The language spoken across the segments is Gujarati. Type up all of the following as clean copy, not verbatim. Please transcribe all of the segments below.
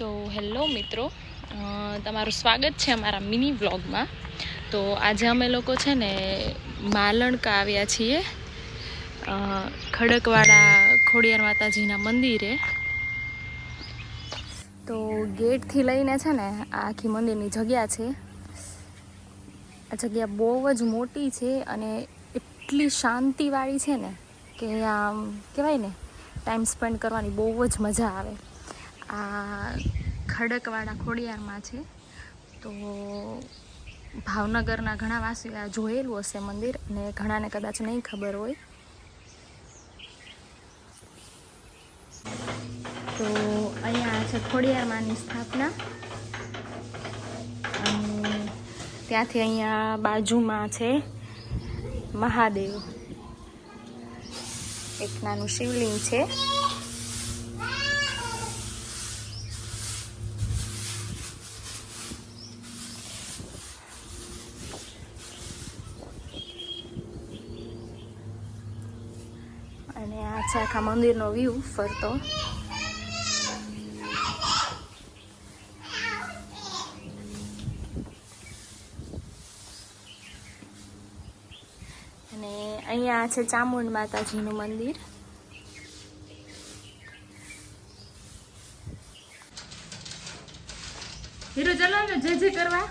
તો હેલો મિત્રો, તમારું સ્વાગત છે અમારા મિની વ્લોગમાં। તો આજે અમે લોકો છે ને માલણકા આવ્યા છીએ ખડકવાડા ખોડિયાર માતાજીના મંદિરે। તો ગેટથી લઈને છે ને આ આખી મંદિરની જગ્યા છે। આ જગ્યા બહુ જ મોટી છે અને એટલી શાંતિવાળી છે ને કે આમ કહેવાય ને ટાઈમ સ્પેન્ડ કરવાની બહુ જ મજા આવે। આ ખડકવાડા ખોડિયારમાં છે। તો ભાવનગરના ઘણા વાસીઓ આ જોયેલું હશે મંદિર અને ઘણાને કદાચ નહીં ખબર હોય। તો અહીંયા છે ખોડિયારમાંની સ્થાપના અને ત્યાંથી અહીંયા બાજુમાં છે મહાદેવ, એક નાનું શિવલિંગ છે। અને આ છે આખા મંદિરનો વ્યૂ ફરતો। અને અહીંયા છે ચામુંડ માતાજીનું મંદિર। હીરો ચલો ને જય કરવા।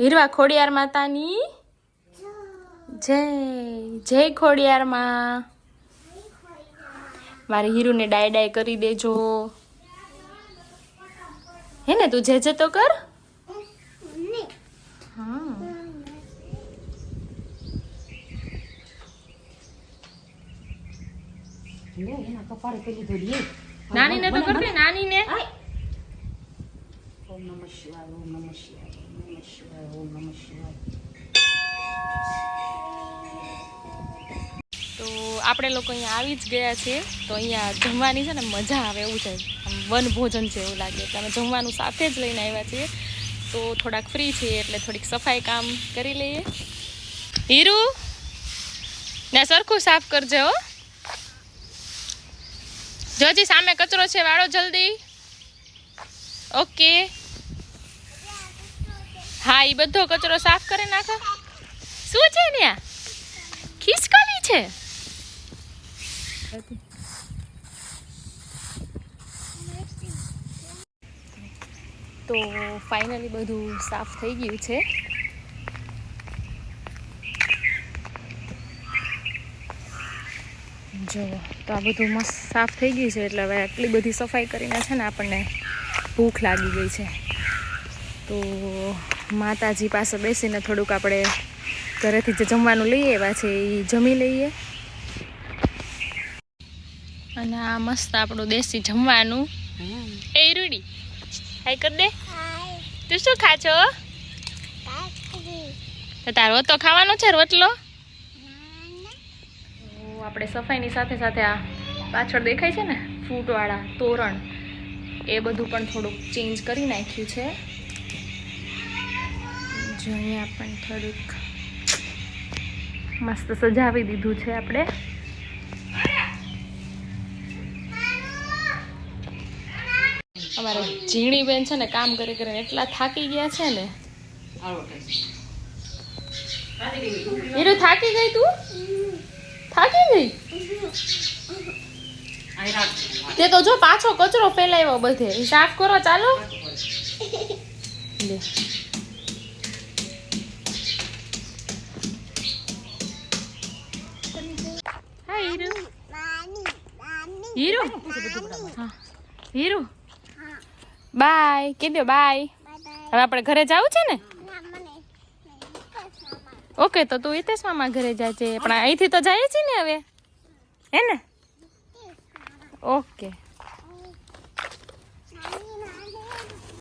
હીરવા ખોડિયાર માતાની જય જય ખોડિયારમાં। મારી હીરુને ડાય ડાય કરી દેજો, હે ને? તું જે તો કર। હા, નાની ને તો કર દે, નાની ને। ઓમ નમઃ શિવાય, ઓમ નમઃ શિવાય, ઓમ નમઃ શિવાય, ઓમ નમઃ શિવાય। તો આપણે લોકો અહીંયા આવી જ ગયા છીએ। તો અહીંયા જમવાની છે ને મજા આવે એવું છે, આમ વન ભોજન છે એવું લાગે। તો અમે જમવાનું સાથે જ લઈને આવ્યા છીએ। તો થોડાક ફ્રી છીએ એટલે થોડીક સફાઈ કામ કરી લઈએ। હીરુ ને સરખું સાફ કરજે હો। જોજી સામે કચરો છે, વાળો જલ્દી। ઓકે, હા, એ બધો કચરો સાફ કરી નાખો। શું છે ને આ ખિસકોલી છે? તો ફાઇનલી બધું સાફ થઈ ગયું છે। જો તો આ બધું મસ્ત સાફ થઈ ગયું છે એટલે હવે આટલી બધી સફાઈ કરીને છે ને આપણને ભૂખ લાગી ગઈ છે। તો માતાજી પાસે બેસીને થોડુંક આપણે ઘરેથી જે જમવાનું લઈ આવ્યા છે એ જમી લઈએ। અને આ મસ્ત આપણું દેશી જમવાનું। એ રૂડી હાય કર દે। તું શું ખાશો? તો તારો તો ખાવાનો છે રોટલો। આપણે સફાઈની સાથે સાથે આ પાછળ દેખાય છે ને ફૂટવાળા તોરણ, એ બધું પણ થોડુંક ચેન્જ કરી નાખ્યું છે। જો અહીંયા પણ થોડુંક મસ્ત સજાવી દીધું છે આપણે। અમારે ઝીણી બેન છે ને કામ કરી કરીને એટલા થાકી ગયા છે ને। હીરો થાકી ગઈ? તું થાકી ગઈ? તે તો જો પાછો કચરો ફેલાવ્યો બધે, સાફ કરો ચાલો। હાય હીરો, હીરો, હા હીરો, બાય કહી દો, બાય। હવે આપણે ઘરે જવું છે ને? ઓકે, તો તું હિતેશ મામા ઘરે જાય છે, પણ અહીંથી તો જાય છે ને હવે, હે ને? ઓકે।